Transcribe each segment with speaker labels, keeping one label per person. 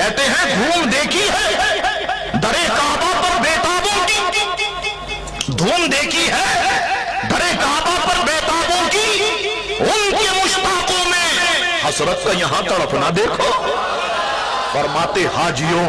Speaker 1: کہتے ہیں دھوم دیکھی ہے درے کعبہ پر بیتابوں کی، دھوم دیکھی ہے درے کعبہ پر بیتابوں کی، ان کے مشتاقوں میں حسرت کا یہاں تڑپنا دیکھو۔ فرماتے حاجیوں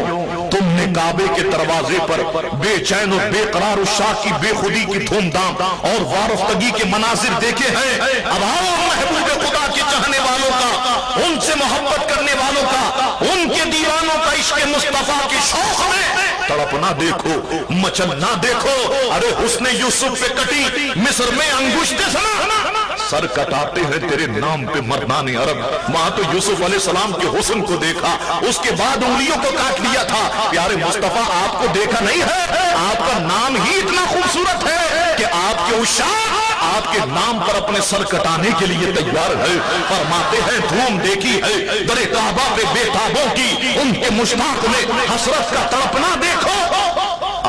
Speaker 1: تم نے کعبے کے دروازے پر بے چین و بے قرار الشاہ کی بے خودی کی دھوم دھام اور وارفتگی کے مناظر دیکھے ہیں، اب آؤ محبوب خدا کے چاہنے والوں کا، ان سے محبت کرنے والوں کا، ان کے دیوانوں کا عشق مصطفیٰ کی شوق میں تڑپنا دیکھو، مچلنا دیکھو۔ ارے حسن یوسف پہ کٹی مصر میں انگشت سنا، سر کٹاتے ہیں تیرے نام پہ مردان عرب۔ وہاں تو یوسف علیہ السلام کے حسن کو دیکھا، اس کے بعد انگلیوں کو کاٹ لیا تھا۔ پیارے مصطفیٰ آپ کو دیکھا نہیں ہے، آپ کا نام ہی اتنا خوبصورت ہے کہ آپ کے عشاق آپ کے نام پر اپنے سر کٹانے کے لیے تیار ہے۔ فرماتے ہیں دھوم دیکھی ہے درے کعبہ پہ بیتابوں کی، ان کے مشتاق میں حسرت کا تڑپنا دیکھو۔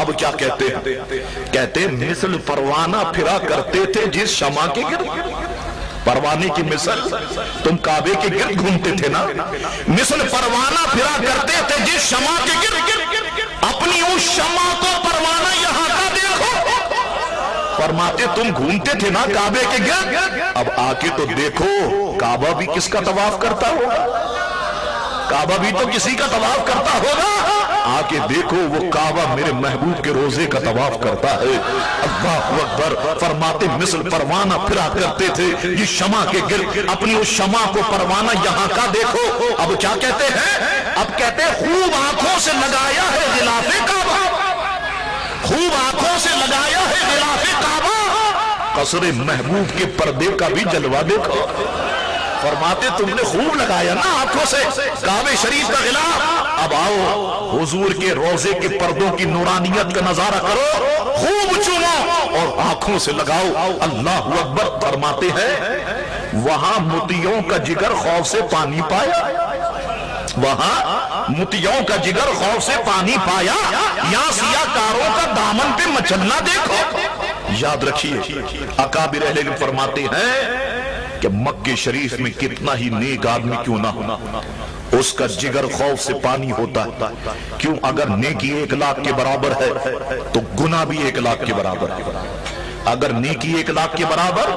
Speaker 1: اب کیا کہتے ہیں؟ کہتے ہیں مثل پروانہ پھرا کرتے تھے جس شمع کے گرد، پروانے کی مثل تم کعبے کے گرد گھومتے تھے نا، مثل پروانہ پھرا کرتے تھے جس شمع کے گرد، اپنی اس شمع کو پروانہ یہاں کا دیکھو۔ فرماتے تم گھومتے تھے نا کعبے کے گرد، اب آ کے تو دیکھو کعبہ بھی کس کا طواف کرتا ہوگا، کعبہ بھی تو کسی کا طواف کرتا ہوگا۔ آ کے دیکھو وہ کعبہ میرے محبوب کے روزے کا طواف کرتا ہے۔ اللہ اکبر۔ فرماتے مثل پروانہ پھرا کرتے تھے یہ شمع کے گرد، اپنی اس شمع کو پروانہ یہاں کا دیکھو۔ اب کیا کہتے ہیں؟ اب کہتے ہیں خوب آنکھوں سے لگایا ہے غلاف کعبہ، خوب آنکھوں سے لگایا ہے غلاف کعبہ، قصر محبوب کے پردے کا بھی جلوہ دیکھو۔ فرماتے تم نے خوب لگایا نا آنکھوں سے کعبہ شریف کا غلاف، اب آؤ حضور کے روزے کے پردوں کی نورانیت کا نظارہ کرو، خوب چومو اور آنکھوں سے لگاؤ۔ اللہ اکبر۔ فرماتے ہیں وہاں موتیوں کا جگر خوف سے پانی پایا، وہاں موتیوں کا جگر خوف سے پانی پایا، یہاں سیاہ کاروں کا دامن پہ مچلنا دیکھو۔ یاد رکھیے اکابر اہل علم فرماتے ہیں کہ مکہ شریف میں کتنا ہی نیک آدمی کیوں نہ ہونا، اس کا جگر خوف سے پانی ہوتا ہے۔ کیوں؟ اگر نیکی 1,00,000 کے برابر ہے تو گناہ بھی 1,00,000 کے برابر ہے، اگر نیکی 1,00,000 کے برابر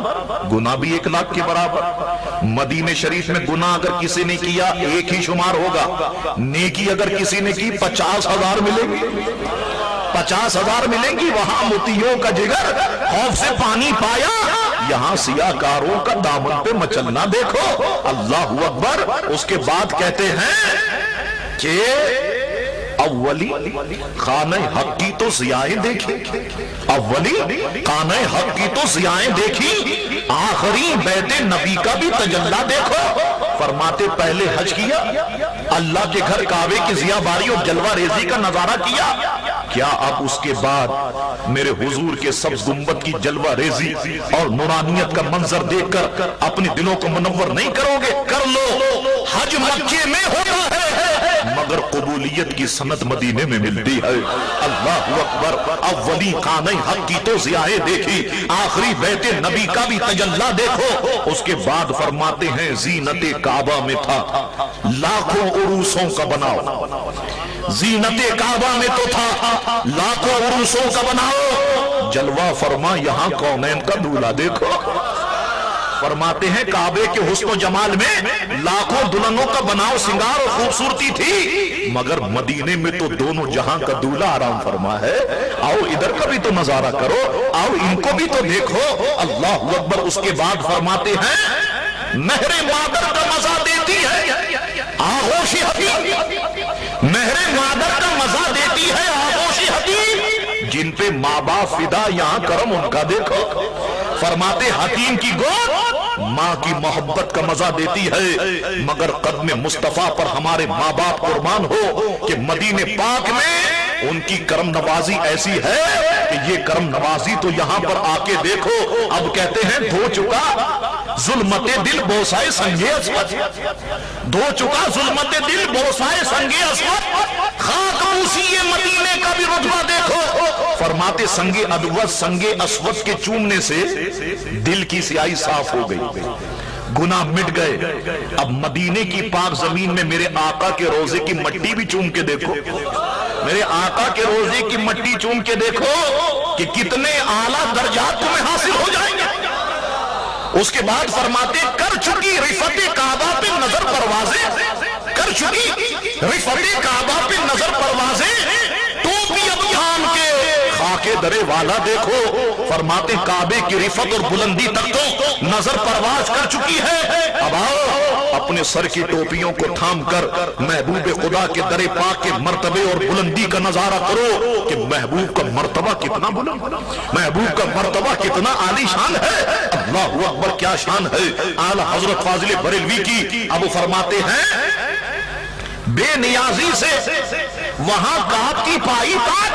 Speaker 1: گناہ بھی 1,00,000 کے برابر۔ مدینہ شریف میں گناہ اگر کسی نے کیا ایک ہی شمار ہوگا، نیکی اگر کسی نے کی 50,000 ملیں گی، 50,000 ملیں گی۔ وہاں موتیوں کا جگر خوف سے پانی پایا، یہاں سیاہ کاروں کا دامن پہ مچلنا دیکھو۔ اللہ اکبر۔ اس کے بعد کہتے ہیں کہ اولی خانہ حق کی تو ضیائیں دیکھی، اولی خانہ حق کی تو ضیائیں دیکھی، آخری بیت نبی کا بھی تجلی دیکھو۔ فرماتے پہلے حج کیا، اللہ کے گھر کعبے کی ضیاء باری اور جلوہ ریزی کا نظارہ کیا، کیا اب اس کے بعد میرے حضور کے سبز گنبد کی جلوہ ریزی اور نورانیت کا منظر دیکھ کر اپنے دلوں کو منور نہیں کرو گے؟ کر لو۔ حج مکے میں ہوتا ہے مگر قبولیت کی سند مدینے میں ملتی ہے۔ اللہ اکبر۔ اولی خانہ حق کی تو ضیائیں دیکھی، آخری بیت نبی کا بھی تجلی دیکھو۔ اس کے بعد فرماتے ہیں زینت کعبہ میں تھا لاکھوں عروسوں کا بناؤ، زینت کعبہ میں تو تھا لاکھوں عروسوں کا بناؤ، جلوہ فرما یہاں کونین کا دولہا دیکھو۔ فرماتے ہیں کعبے کے حسن و جمال میں لاکھوں دلہنوں کا بناؤ سنگار اور خوبصورتی تھی، مگر مدینے میں تو دونوں جہاں کا دولہا آرام فرما ہے۔ آؤ ادھر کا بھی تو نظارہ کرو، آؤ ان کو بھی تو دیکھو۔ اللہ اکبر۔ اس کے بعد فرماتے ہیں مہر مادر کا مزہ دیتی ہے آغوش حتیم، مہر مادر کا مزہ دیتی ہے آغوش حتیم، جن پہ ماں باپ فدا یہاں کرم ان کا دیکھو۔ فرماتے حتیم کی گود ماں کی محبت کا مزہ دیتی ہے، مگر قدم مصطفیٰ پر ہمارے ماں باپ قربان ہو کہ مدینہ پاک میں ان کی کرم نوازی ایسی ہے کہ یہ کرم نوازی تو یہاں پر آ کے دیکھو۔ اب کہتے ہیں دھو چکا ظلمت دل بوسائے سنگے اسود، دھو چکا ظلمت دل بوسائے سنگے اسود، خاک موسی مدینے کا بھی رتبہ دیکھو۔ فرماتے سنگے ادوس سنگے اسود کے چومنے سے دل کی سیاہی صاف ہو گئی، गुनाह मिट गए। अब मदीने की पाक जमीन में मेरे आका के रोजे की मट्टी भी चूम के देखो, मेरे आका के रोजे की मट्टी चूम के देखो कि कितने आला दर्जात तुम्हें हासिल हो जाएंगे। उसके बाद फरमाते कर चुकी रिफते काबा पे नजर परवाजे, कर चुकी रिफते काबा पे नजर परवाजे, टोपी अब थाम के खाके दरे वाला देखो। फरमाते काबे की रिफत और बुलंदी तक तो नजर परवाज कर चुकी है। अब आओ अपने सर की टोपियों को थाम कर महबूब खुदा के दरे पाक के मर्तबे और बुलंदी का नजारा करो कि महबूब का मर्तबा कितना बुलंद, महबूब का मर्तबा कितना आलीशान है। अल्लाहु अकबर, क्या शान है आला हजरत फाजिल बरेलवी की। अब फरमाते हैं बेनियाजी से वहां काब की पाई तार,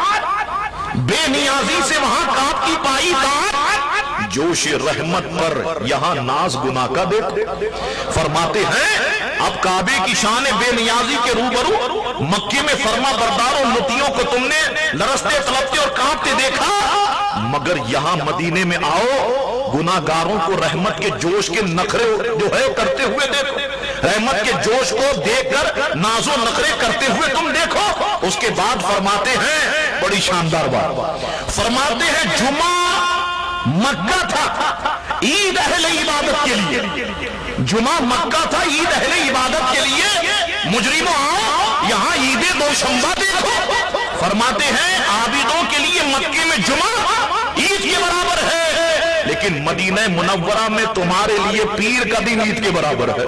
Speaker 1: बेनियाजी से वहां काब की पाई तार, जोश रहमत पर यहां नाज गुना का देखो। फरमाते हैं अब काबे की शान बेनियाजी के रूबरू मक्के में फरमा बरदारों मुतियों को तुमने लरसते तलपते और कांपते देखा, मगर यहां मदीने में आओ गुनाहगारों को रहमत के जोश के नखरे जो है करते हुए देखो, रहमत के जोश को देखकर नाजो नखरे करते हुए तुम देखो। उसके बाद फरमाते हैं बड़ी शानदार बात, फरमाते हैं जुमा मक्का था ईद अहले इबादत के लिए, जुमा मक्का था ईद अहले इबादत के लिए। मुजरिमों आओ यहां ईद दोशंबा देखो। फरमाते हैं आबिदों के लिए मक्के में जुमा ईद के बराबर है, लेकिन मदीना मुनव्वरा में तुम्हारे लिए पीर का दिन ईद के बराबर है।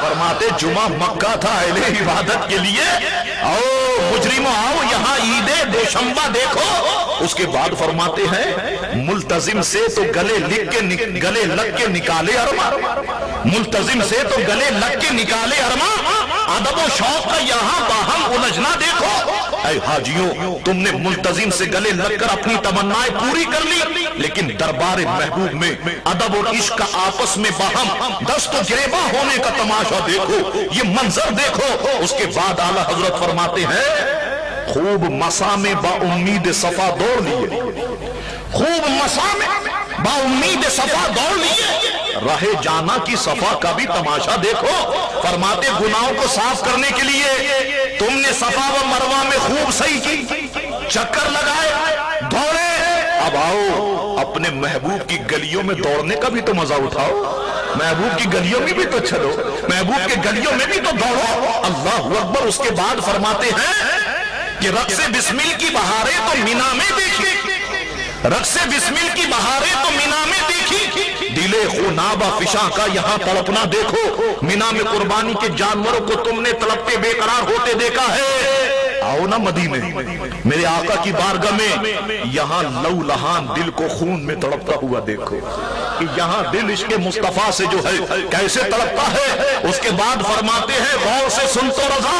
Speaker 1: फरमाते जुमा मक्का था अहले इबादत के लिए, आओ मुजरिमों आओ यहां ईद दोशंबा देखो। उसके बाद फरमाते हैं मुल्तजिम से तो गले गले लग के निकाले अरमा, मुल्तजिम से तो गले लग के निकाले अरमा, अदब और शौक का यहां बाहम उलझना देखो। ऐ हाजियों तुमने मुल्तजिम से गले लगकर अपनी तमन्नाएं पूरी कर ली, लेकिन दरबार महबूब में अदब और इश्क का आपस में बाहम दस्त गिरेबा होने का तमाशा देखो, ये मंजर देखो। उसके बाद आला हजरत फरमाते हैं खूब मसा में बाउम्मीद सफा दौड़ लिए, खूब मसा में बाउम्मीद सफा दौड़ लिए, रहे जाना की सफा का भी तमाशा देखो। फरमाते गुनाहों को साफ करने के लिए तुमने सफा व मरवा में खूब सही की, चक्कर लगाए, दौड़े। अब आओ अपने महबूब की गलियों में दौड़ने का भी तो मजा उठाओ, महबूब की गलियों में भी तो चलो, महबूब के गलियों में भी तो दौड़ो। अल्लाहु अकबर। उसके बाद फरमाते हैं कि रक्से बिस्मिल की बहारें तो मीना में देखी, रक्से बिस्मिल की बहारें तो मीना में देखी, दिले खुनाबा फिशा का यहां तड़पना देखो। मीना में कुर्बानी के जानवरों को तुमने तड़पते बेकरार होते देखा है। आओ ना मदीने मेरे आका की बारगाह में, यहां लौ लहान दिल को खून में तड़पता हुआ देखो कि यहां दिल इश्क़ मुस्तफा से जो है कैसे तड़पता है। उसके बाद फरमाते हैं गौर से सुन तो रजा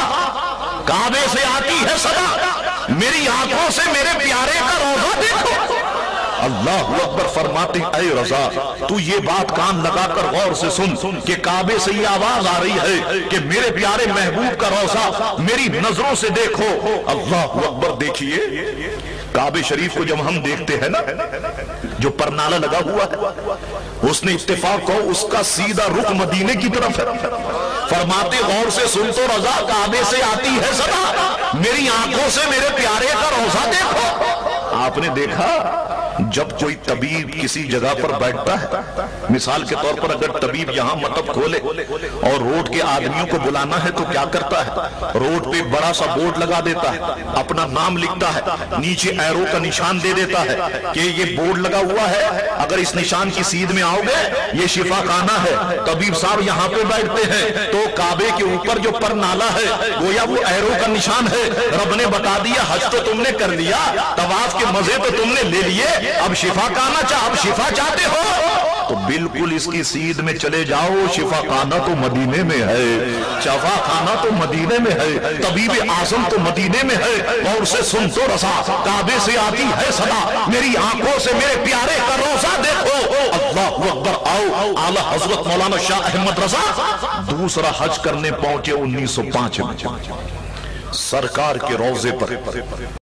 Speaker 1: काबे से आती है सदा, मेरी आंखों से मेरे प्यारे का रोजा देखो। अल्लाहु अकबर। फरमाते हैं ऐ रजा तू ये बात कान लगाकर गौर से सुन कि काबे से ये आवाज आ रही है कि मेरे प्यारे महबूब का रोजा मेरी नजरों से देखो। अल्लाहु अकबर। देखिए काबे शरीफ को जब हम देखते हैं ना, जो परनाला लगा हुआ है उसने इत्तेफाक हो उसका सीधा रुख मदीने की तरफ है। फरमाते गौर से सुन तो रजा काबे से आती है सदा, मेरी आंखों से मेरे प्यारे का रोजा देखो। आपने देखा जब कोई तबीब किसी जगह पर बैठता है, मिसाल के तौर पर अगर तबीब यहां मतब खोले और रोड के आदमियों को बुलाना है तो क्या करता है, रोड पे बड़ा सा बोर्ड लगा देता है, अपना नाम लिखता है, नीचे एरो का निशान दे देता है कि ये बोर्ड लगा हुआ है, अगर इस निशान की सीध में आओगे ये शिफा खाना है, तबीब साहब यहाँ पे बैठते हैं। तो काबे के ऊपर जो पर नाला है गोया वो एरो का निशान है। रब ने बता दिया हज तो तुमने कर लिया, तवाफ के मजे तो तुमने ले लिए, अब शिफा खाना अब शिफा चाहते हो तो बिल्कुल इसकी सीध में चले जाओ। शिफा खाना तो मदीने में है, शफा खाना तो मदीने में है, तबीब आजम तो मदीने में है। और से सुन तो रसा काबे से आती है सदा, मेरी आंखों से मेरे प्यारे का रोजा देखो। अल्लाहु अकबर। आओ आला हजरत मौलाना शाह अहमद रजा दूसरा हज करने पहुंचे 1905 में सरकार के रोजे पर।